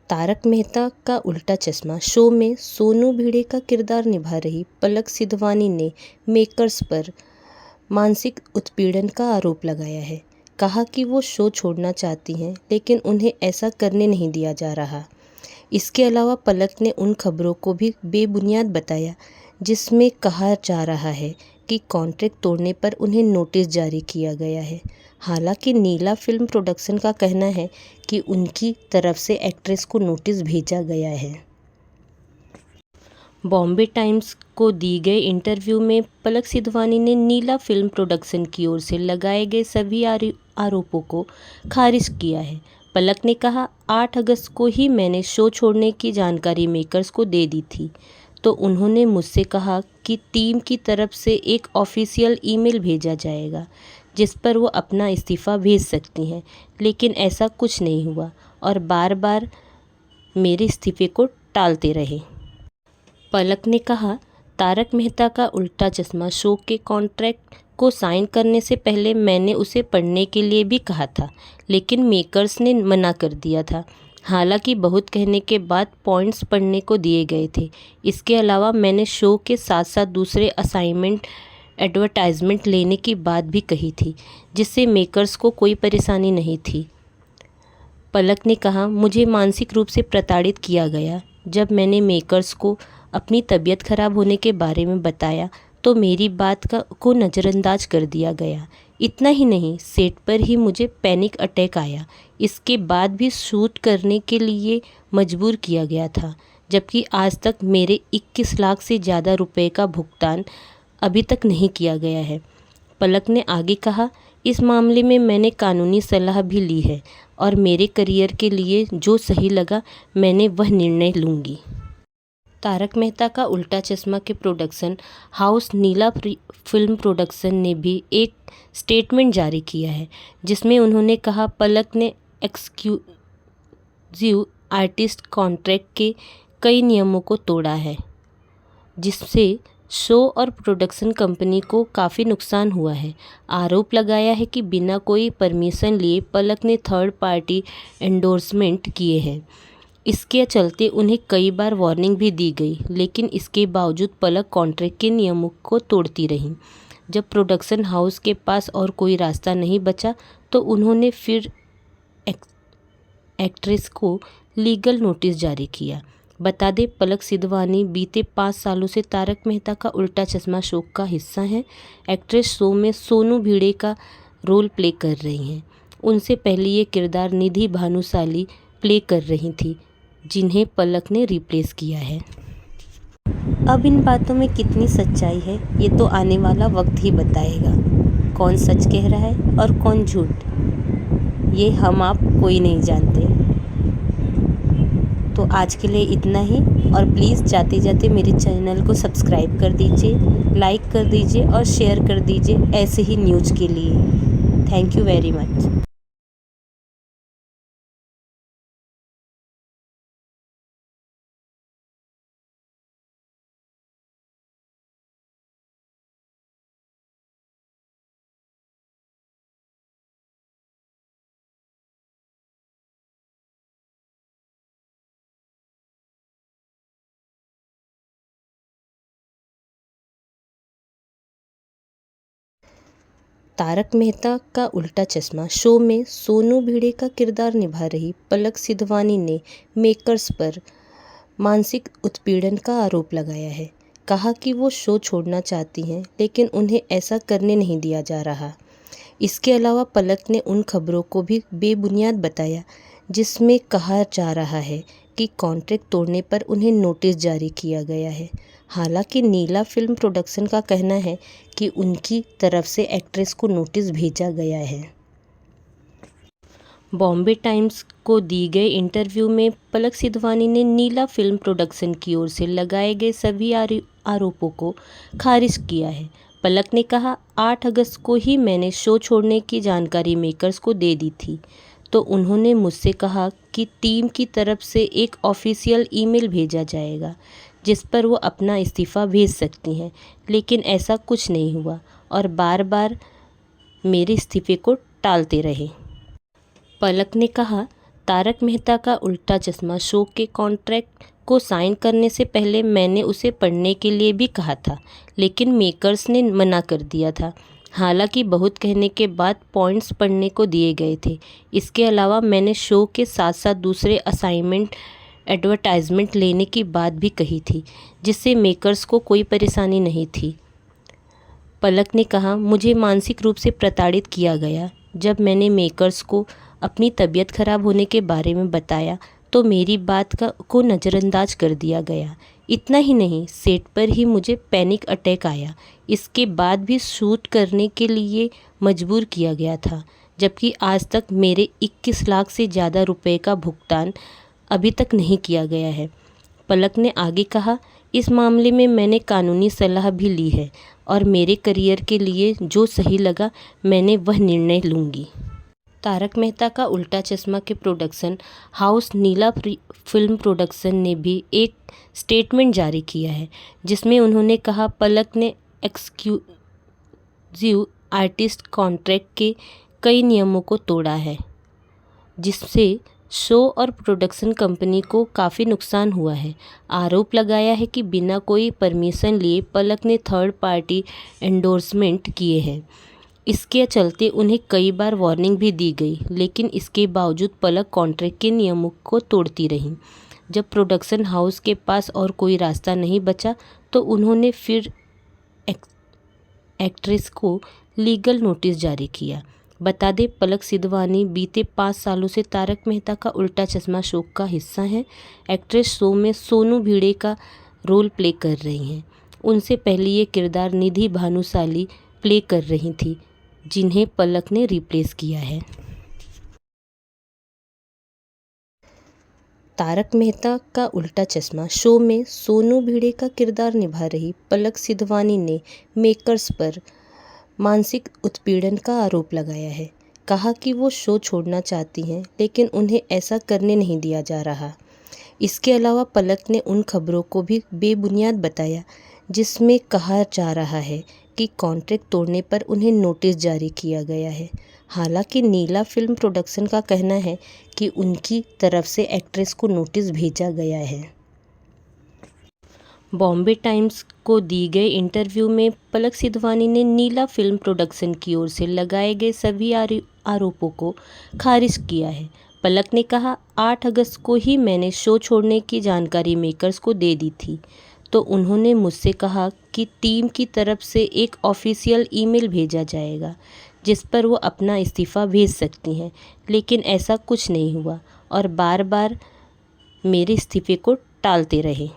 तारक मेहता का उल्टा चश्मा शो में सोनू भिड़े का किरदार निभा रही पलक सिधवानी ने मेकर्स पर मानसिक उत्पीड़न का आरोप लगाया है। कहा कि वो शो छोड़ना चाहती हैं लेकिन उन्हें ऐसा करने नहीं दिया जा रहा। इसके अलावा पलक ने उन खबरों को भी बेबुनियाद बताया जिसमें कहा जा रहा है कि कॉन्ट्रैक्ट तोड़ने पर उन्हें नोटिस जारी किया गया है। हालांकि नीला फिल्म प्रोडक्शन का कहना है कि उनकी तरफ से एक्ट्रेस को नोटिस भेजा गया है। बॉम्बे टाइम्स को दी गए इंटरव्यू में पलक सिधवानी ने नीला फिल्म प्रोडक्शन की ओर से लगाए गए सभी आरोपों को खारिज किया है। पलक ने कहा, 8 अगस्त को ही मैंने शो छोड़ने की जानकारी मेकर्स को दे दी थी, तो उन्होंने मुझसे कहा कि टीम की तरफ से एक ऑफिशियल ईमेल भेजा जाएगा जिस पर वो अपना इस्तीफ़ा भेज सकती हैं, लेकिन ऐसा कुछ नहीं हुआ और बार बार मेरे इस्तीफ़े को टालते रहे। पलक ने कहा, तारक मेहता का उल्टा चश्मा शो के कॉन्ट्रैक्ट को साइन करने से पहले मैंने उसे पढ़ने के लिए भी कहा था, लेकिन मेकर्स ने मना कर दिया था। हालांकि बहुत कहने के बाद पॉइंट्स पढ़ने को दिए गए थे। इसके अलावा मैंने शो के साथ साथ दूसरे असाइनमेंट एडवर्टाइजमेंट लेने की बात भी कही थी, जिससे मेकर्स को कोई परेशानी नहीं थी। पलक ने कहा, मुझे मानसिक रूप से प्रताड़ित किया गया। जब मैंने मेकर्स को अपनी तबीयत खराब होने के बारे में बताया तो मेरी बात को नज़रअंदाज कर दिया गया। इतना ही नहीं, सेट पर ही मुझे पैनिक अटैक आया। इसके बाद भी शूट करने के लिए मजबूर किया गया था, जबकि आज तक मेरे 21 लाख से ज़्यादा रुपए का भुगतान अभी तक नहीं किया गया है। पलक ने आगे कहा, इस मामले में मैंने कानूनी सलाह भी ली है और मेरे करियर के लिए जो सही लगा मैंने वह निर्णय लूँगी। तारक मेहता का उल्टा चश्मा के प्रोडक्शन हाउस नीला फिल्म प्रोडक्शन ने भी एक स्टेटमेंट जारी किया है, जिसमें उन्होंने कहा, पलक ने एक्सक्लूसिव आर्टिस्ट कॉन्ट्रैक्ट के कई नियमों को तोड़ा है, जिससे शो और प्रोडक्शन कंपनी को काफ़ी नुकसान हुआ है। आरोप लगाया है कि बिना कोई परमिशन लिए पलक ने थर्ड पार्टी एंडोर्समेंट किए हैं। इसके चलते उन्हें कई बार वार्निंग भी दी गई, लेकिन इसके बावजूद पलक कॉन्ट्रैक्ट के नियमों को तोड़ती रहीं। जब प्रोडक्शन हाउस के पास और कोई रास्ता नहीं बचा तो उन्होंने फिर एक्ट्रेस को लीगल नोटिस जारी किया। बता दें, पलक सिधवानी बीते 5 सालों से तारक मेहता का उल्टा चश्मा शो का हिस्सा हैं। एक्ट्रेस शो में सोनू भिड़े का रोल प्ले कर रही हैं। उनसे पहले ये किरदार निधि भानुशाली प्ले कर रही थी, जिन्हें पलक ने रिप्लेस किया है। अब इन बातों में कितनी सच्चाई है ये तो आने वाला वक्त ही बताएगा। कौन सच कह रहा है और कौन झूठ, ये हम आप कोई नहीं जानते। तो आज के लिए इतना ही, और प्लीज़ जाते जाते मेरे चैनल को सब्सक्राइब कर दीजिए, लाइक कर दीजिए और शेयर कर दीजिए ऐसे ही न्यूज़ के लिए। Thank you very much. Taarak Mehta Ka Ooltah चश्मा शो में सोनू भिड़े का किरदार निभा रही पलक सिधवानी ने मेकर्स पर मानसिक उत्पीड़न का आरोप लगाया है। कहा कि वो शो छोड़ना चाहती हैं लेकिन उन्हें ऐसा करने नहीं दिया जा रहा। इसके अलावा पलक ने उन खबरों को भी बेबुनियाद बताया जिसमें कहा जा रहा है कि कॉन्ट्रैक्ट तोड़ने पर उन्हें नोटिस जारी किया गया है। हालांकि नीला फिल्म प्रोडक्शन का कहना है कि उनकी तरफ से एक्ट्रेस को नोटिस भेजा गया है। बॉम्बे टाइम्स को दी गए इंटरव्यू में पलक सिधवानी ने नीला फिल्म प्रोडक्शन की ओर से लगाए गए सभी आरोपों को खारिज किया है। पलक ने कहा, 8 अगस्त को ही मैंने शो छोड़ने की जानकारी मेकर्स को दे दी थी, तो उन्होंने मुझसे कहा कि टीम की तरफ से एक ऑफिशियल ईमेल भेजा जाएगा जिस पर वो अपना इस्तीफ़ा भेज सकती हैं, लेकिन ऐसा कुछ नहीं हुआ और बार बार मेरे इस्तीफ़े को टालते रहे। पलक ने कहा, तारक मेहता का उल्टा चश्मा शो के कॉन्ट्रैक्ट को साइन करने से पहले मैंने उसे पढ़ने के लिए भी कहा था, लेकिन मेकर्स ने मना कर दिया था। हालांकि बहुत कहने के बाद पॉइंट्स पढ़ने को दिए गए थे। इसके अलावा मैंने शो के साथ साथ दूसरे असाइनमेंट एडवर्टाइजमेंट लेने की बात भी कही थी, जिससे मेकर्स को कोई परेशानी नहीं थी। पलक ने कहा, मुझे मानसिक रूप से प्रताड़ित किया गया। जब मैंने मेकर्स को अपनी तबीयत खराब होने के बारे में बताया तो मेरी बात को नज़रअंदाज कर दिया गया। इतना ही नहीं, सेट पर ही मुझे पैनिक अटैक आया। इसके बाद भी शूट करने के लिए मजबूर किया गया था, जबकि आज तक मेरे 21 लाख से ज़्यादा रुपए का भुगतान अभी तक नहीं किया गया है। पलक ने आगे कहा, इस मामले में मैंने कानूनी सलाह भी ली है और मेरे करियर के लिए जो सही लगा मैंने वह निर्णय लूँगी। तारक मेहता का उल्टा चश्मा के प्रोडक्शन हाउस नीला फिल्म प्रोडक्शन ने भी एक स्टेटमेंट जारी किया है, जिसमें उन्होंने कहा, पलक ने एक्सक्लूसिव आर्टिस्ट कॉन्ट्रैक्ट के कई नियमों को तोड़ा है, जिससे शो और प्रोडक्शन कंपनी को काफ़ी नुकसान हुआ है। आरोप लगाया है कि बिना कोई परमिशन लिए पलक ने थर्ड पार्टी एंडोर्समेंट किए हैं। इसके चलते उन्हें कई बार वार्निंग भी दी गई, लेकिन इसके बावजूद पलक कॉन्ट्रैक्ट के नियमों को तोड़ती रही। जब प्रोडक्शन हाउस के पास और कोई रास्ता नहीं बचा तो उन्होंने फिर एक्ट्रेस को लीगल नोटिस जारी किया। बता दें, पलक सिद्धवानी बीते 5 सालों से तारक मेहता का उल्टा चश्मा शो का हिस्सा हैं। एक्ट्रेस शो में सोनू भिड़े का रोल प्ले कर रही हैं। उनसे पहले ये किरदार निधि भानुशाली प्ले कर रही थी, जिन्हें पलक ने रिप्लेस किया है। तारक मेहता का उल्टा चश्मा शो में सोनू भिड़े का किरदार निभा रही पलक सिद्धवानी ने मेकर्स पर मानसिक उत्पीड़न का आरोप लगाया है। कहा कि वो शो छोड़ना चाहती हैं, लेकिन उन्हें ऐसा करने नहीं दिया जा रहा। इसके अलावा पलक ने उन खबरों को भी बेबुनियाद बताया, जिसमें कहा जा रहा है कि कॉन्ट्रैक्ट तोड़ने पर उन्हें नोटिस जारी किया गया है। हालांकि नीला फिल्म प्रोडक्शन का कहना है कि उनकी तरफ से एक्ट्रेस को नोटिस भेजा गया है। बॉम्बे टाइम्स को दी गए इंटरव्यू में पलक सिद्धवानी ने नीला फिल्म प्रोडक्शन की ओर से लगाए गए सभी आरोपों को खारिज किया है। पलक ने कहा, 8 अगस्त को ही मैंने शो छोड़ने की जानकारी मेकर्स को दे दी थी, तो उन्होंने मुझसे कहा कि टीम की तरफ से एक ऑफिशियल ईमेल भेजा जाएगा, जिस पर वो अपना इस्तीफ़ा भेज सकती हैं, लेकिन ऐसा कुछ नहीं हुआ और बार बार मेरे इस्तीफ़े को टालते रहे।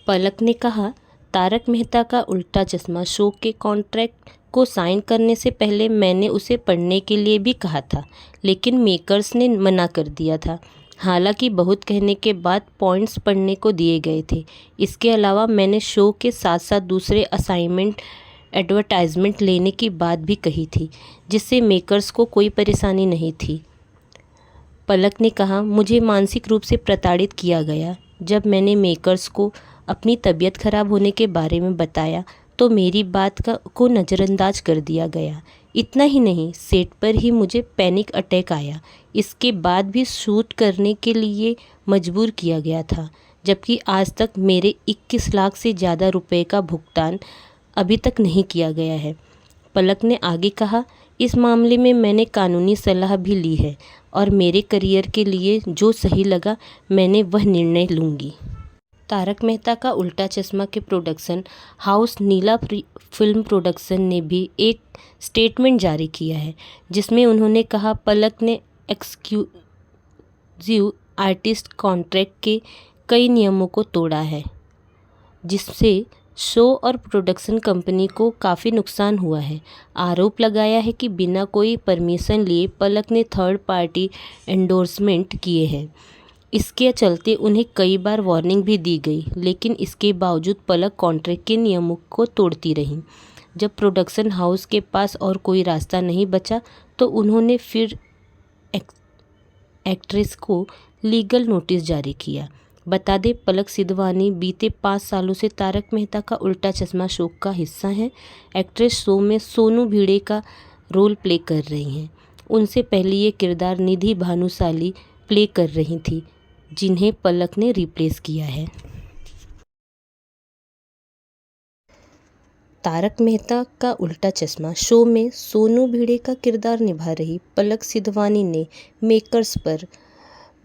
पलक ने कहा, तारक मेहता का उल्टा चश्मा शो के कॉन्ट्रैक्ट को साइन करने से पहले मैंने उसे पढ़ने के लिए भी कहा था, लेकिन मेकर्स ने मना कर दिया था। हालांकि बहुत कहने के बाद पॉइंट्स पढ़ने को दिए गए थे। इसके अलावा मैंने शो के साथ साथ दूसरे असाइनमेंट एडवर्टाइजमेंट लेने की बात भी कही थी, जिससे मेकर्स को कोई परेशानी नहीं थी। पलक ने कहा, मुझे मानसिक रूप से प्रताड़ित किया गया। जब मैंने मेकर्स को अपनी तबीयत खराब होने के बारे में बताया तो मेरी बात को नज़रअंदाज कर दिया गया। इतना ही नहीं, सेट पर ही मुझे पैनिक अटैक आया। इसके बाद भी शूट करने के लिए मजबूर किया गया था, जबकि आज तक मेरे 21 लाख से ज़्यादा रुपए का भुगतान अभी तक नहीं किया गया है। पलक ने आगे कहा, इस मामले में मैंने कानूनी सलाह भी ली है और मेरे करियर के लिए जो सही लगा मैंने वह निर्णय लूँगी। तारक मेहता का उल्टा चश्मा के प्रोडक्शन हाउस नीला फिल्म प्रोडक्शन ने भी एक स्टेटमेंट जारी किया है, जिसमें उन्होंने कहा, पलक ने एक्सक्लूसिव आर्टिस्ट कॉन्ट्रैक्ट के कई नियमों को तोड़ा है, जिससे शो और प्रोडक्शन कंपनी को काफ़ी नुकसान हुआ है। आरोप लगाया है कि बिना कोई परमिशन लिए पलक ने थर्ड पार्टी एंडोर्समेंट किए हैं। इसके चलते उन्हें कई बार वार्निंग भी दी गई, लेकिन इसके बावजूद पलक कॉन्ट्रैक्ट के नियमों को तोड़ती रही। जब प्रोडक्शन हाउस के पास और कोई रास्ता नहीं बचा तो उन्होंने फिर एक्ट्रेस को लीगल नोटिस जारी किया। बता दें, पलक सिद्धवानी बीते 5 सालों से तारक मेहता का उल्टा चश्मा शो का हिस्सा हैं। एक्ट्रेस शो में सोनू भिड़े का रोल प्ले कर रही हैं। उनसे पहले ये किरदार निधि भानुशाली प्ले कर रही थी, जिन्हें पलक ने रिप्लेस किया है। तारक मेहता का उल्टा चश्मा शो में सोनू भिड़े का किरदार निभा रही पलक सिधवानी ने मेकर्स पर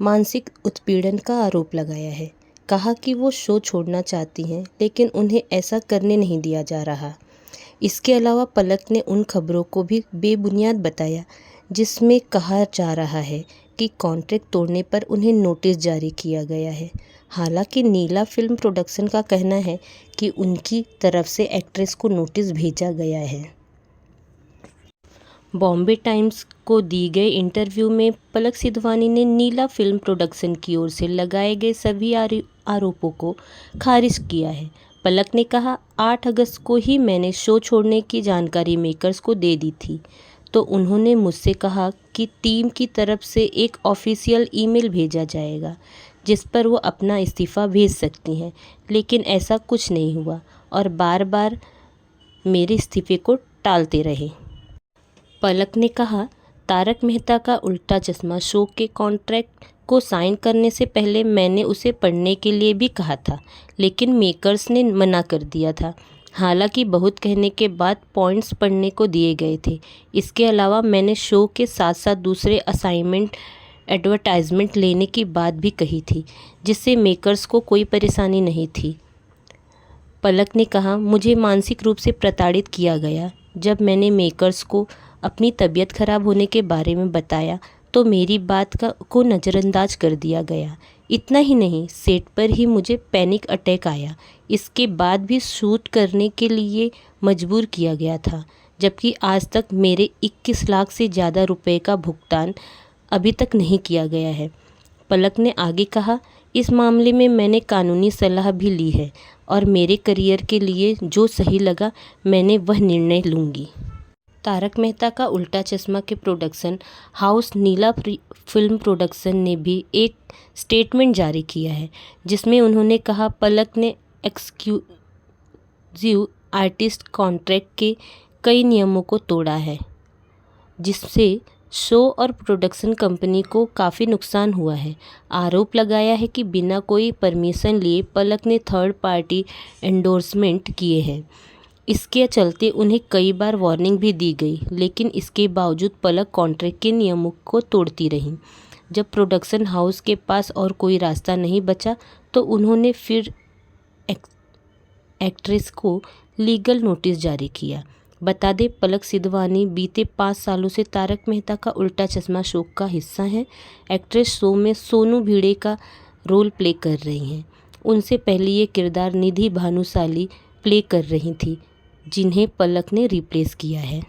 मानसिक उत्पीड़न का आरोप लगाया है। कहा कि वो शो छोड़ना चाहती हैं, लेकिन उन्हें ऐसा करने नहीं दिया जा रहा। इसके अलावा पलक ने उन खबरों को भी बेबुनियाद बताया जिसमें कहा जा रहा है कि कॉन्ट्रैक्ट तोड़ने पर उन्हें नोटिस जारी किया गया है। हालांकि नीला फिल्म प्रोडक्शन का कहना है कि उनकी तरफ से एक्ट्रेस को नोटिस भेजा गया है। बॉम्बे टाइम्स को दी गई इंटरव्यू में पलक सिधवानी ने नीला फिल्म प्रोडक्शन की ओर से लगाए गए सभी आरोपों को खारिज किया है। पलक ने कहा, 8 अगस्त को ही मैंने शो छोड़ने की जानकारी मेकर्स को दे दी थी, तो उन्होंने मुझसे कहा कि टीम की तरफ से एक ऑफिशियल ईमेल भेजा जाएगा जिस पर वो अपना इस्तीफ़ा भेज सकती हैं, लेकिन ऐसा कुछ नहीं हुआ और बार बार मेरे इस्तीफ़े को टालते रहे। पलक ने कहा, तारक मेहता का उल्टा चश्मा शो के कॉन्ट्रैक्ट को साइन करने से पहले मैंने उसे पढ़ने के लिए भी कहा था, लेकिन मेकर्स ने मना कर दिया था। हालांकि बहुत कहने के बाद पॉइंट्स पढ़ने को दिए गए थे। इसके अलावा मैंने शो के साथ साथ दूसरे असाइनमेंट एडवर्टाइजमेंट लेने की बात भी कही थी, जिससे मेकर्स को कोई परेशानी नहीं थी। पलक ने कहा, मुझे मानसिक रूप से प्रताड़ित किया गया। जब मैंने मेकर्स को अपनी तबीयत खराब होने के बारे में बताया तो मेरी बात को नज़रअंदाज कर दिया गया। इतना ही नहीं, सेट पर ही मुझे पैनिक अटैक आया। इसके बाद भी शूट करने के लिए मजबूर किया गया था, जबकि आज तक मेरे 21 लाख से ज़्यादा रुपए का भुगतान अभी तक नहीं किया गया है। पलक ने आगे कहा, इस मामले में मैंने कानूनी सलाह भी ली है और मेरे करियर के लिए जो सही लगा मैंने वह निर्णय लूँगी। तारक मेहता का उल्टा चश्मा के प्रोडक्शन हाउस नीला फिल्म प्रोडक्शन ने भी एक स्टेटमेंट जारी किया है, जिसमें उन्होंने कहा, पलक ने एक्सक्लूसिव आर्टिस्ट कॉन्ट्रैक्ट के कई नियमों को तोड़ा है, जिससे शो और प्रोडक्शन कंपनी को काफ़ी नुकसान हुआ है। आरोप लगाया है कि बिना कोई परमिशन लिए पलक ने थर्ड पार्टी एंडोर्समेंट किए हैं। इसके चलते उन्हें कई बार वार्निंग भी दी गई, लेकिन इसके बावजूद पलक कॉन्ट्रैक्ट के नियमों को तोड़ती रहीं। जब प्रोडक्शन हाउस के पास और कोई रास्ता नहीं बचा तो उन्होंने फिर एक्ट्रेस को लीगल नोटिस जारी किया। बता दें, पलक सिधवानी बीते 5 सालों से तारक मेहता का उल्टा चश्मा शो का हिस्सा हैं। एक्ट्रेस शो में सोनू भिड़े का रोल प्ले कर रही हैं। उनसे पहले ये किरदार निधि भानुशाली प्ले कर रही थी, जिन्हें पलक ने रिप्लेस किया है।